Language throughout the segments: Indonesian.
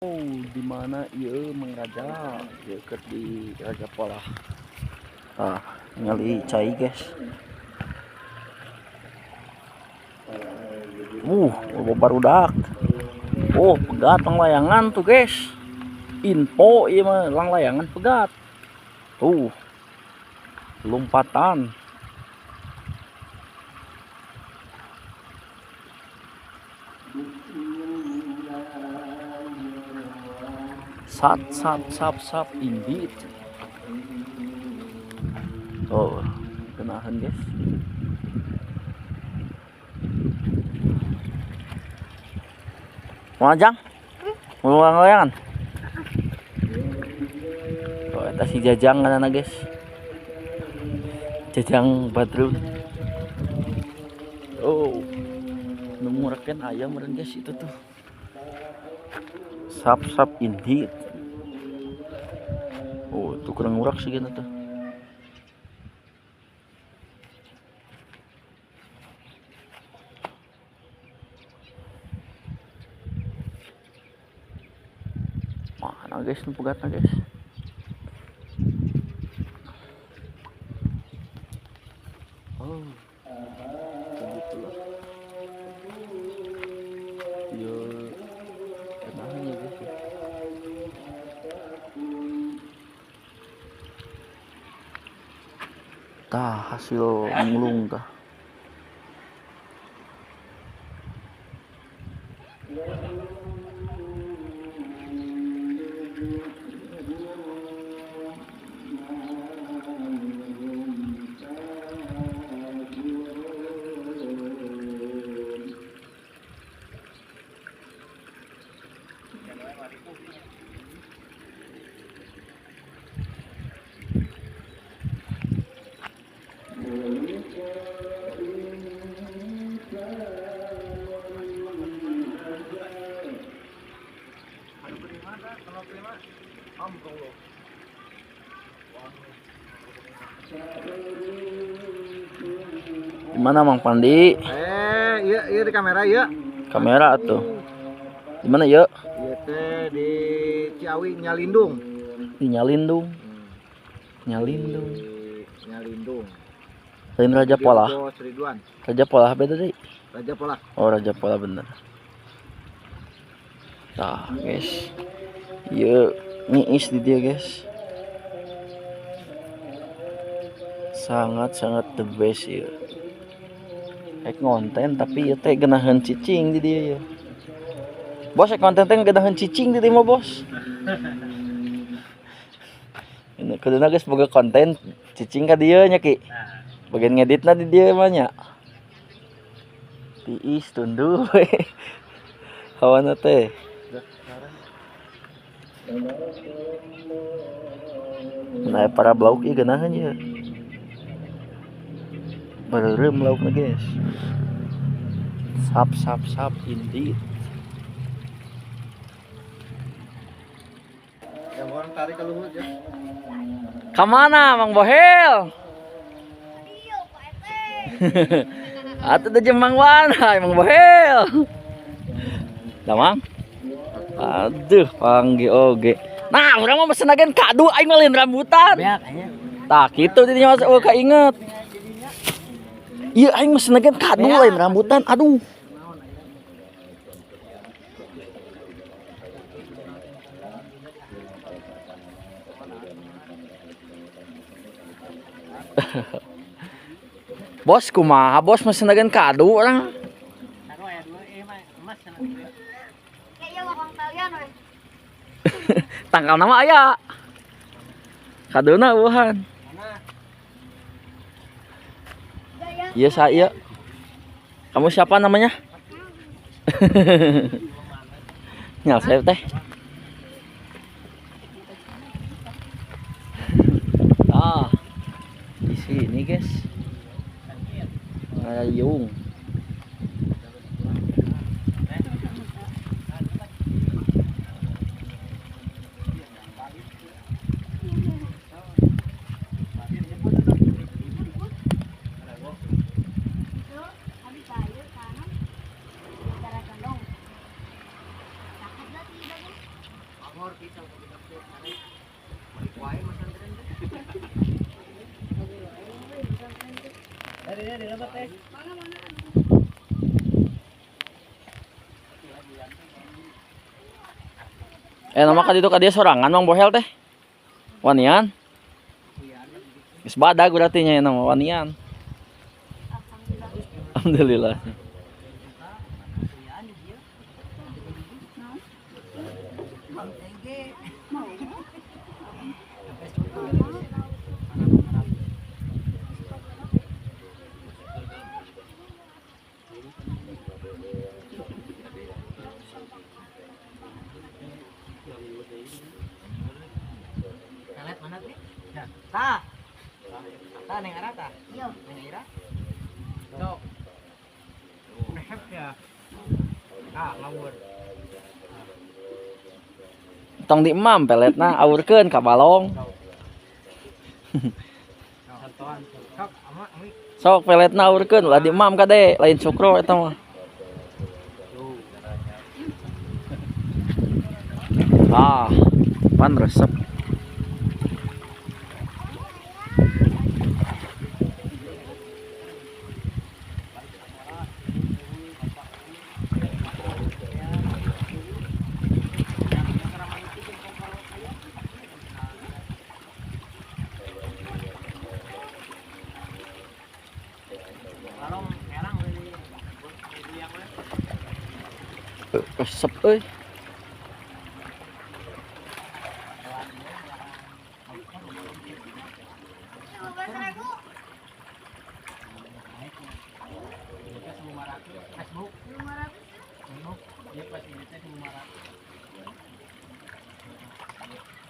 Oh, di mana ieu Mang Raja? Deket di Raja Polah. Ah, ngali cai, guys. Barudak. Oh, pegat lang layangan tuh, guys. Info ieu mah lang layangan pegat. Tuh. Lompatan. Sap indeed. Oh, kenahan, guys. Mau ajang? Mau layangan? Oh, eta si Jajang kana, guys. Jajang Badrun. Oh, nemu reken ayam meureun, guys, itu tuh. Sap indeed. Oh, itu kurang ngurak sih gitu tuh. Mana, guys, nu pegatna, guys. Oh, begitulah. Yo, kenapa ya, guys? Tah, hasil mulung tah. Gimana Mang Pandi? Iya di kamera ya. Kamera tuh. Gimana ya? Iya teh di Ciawi Nyalindung. Di Nyalindung. Nyalindung. Nyalindung. Lain Raja Polah. Ridwan. Raja Polah beda deh. Raja Polah. Oh, Raja Polah bener. Nah, guys. Iya, ngiis di dia, guys. Sangat the best ya. Kayak konten tapi ya teh genahan cicing di dia ya. Bos, konten teh genahan cicing di dia mah, bos. Ini kuduna guys boga konten cicing ka dieu nya Ki. Bagian ngeditna di dia mah nya. Tiis tunduh we. Hawana teh. Nah, para blog ieu geunahan ya. Bareureum laukna guys. Sap indeed. Yang orang tarik ke luhut ya. Kamana Mang Bohel? Atuh teh Mang Wana, Mang Bohel. Da Mang? Aduh, panggil oge. Nah, urang mah mesen agen kado aing mah lain rambutan. Beak anya. Tah kitu dinya mah oh kainget. Iya aing mesen agen kado lain rambutan. Aduh. Bos kumaha bos mesen agen kado orang. Tanggal nama aya. Kadona eueuhan. Iya saya. Kamu siapa namanya? Nyal saya teh. Ah. Di sini, guys. Ngayung. Nama ka dito ka dia sorangan Mang Bohel teh. Wanian. Geus badag berarti nya nama wanian. Alhamdulillah. Ta. Ta neng arah ta. Iya. Neng ira. Sok. Nehep ya. Ah, ngawur. Tong di imam peletna aurkeun ka balong. Santoan. Sok, ama ami. Sok peletna aurkeun ulah di imam kade, lain sukro eta mah. Ah, pan resep. Resep euy.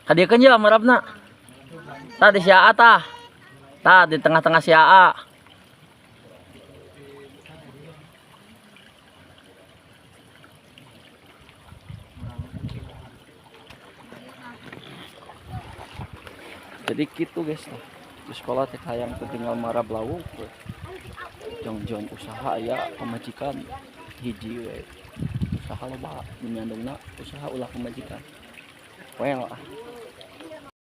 Kadiekeun je amarabna. Tah di sia tah. Tah di tengah-tengah sia. Jadi gitu guys lah. Di sekolah teh hayang teh tinggal marab lawuk. Jong-jong usaha ya pemajikan hiji we. Usaha loba nyandungna usaha ulah pemajikan. Well.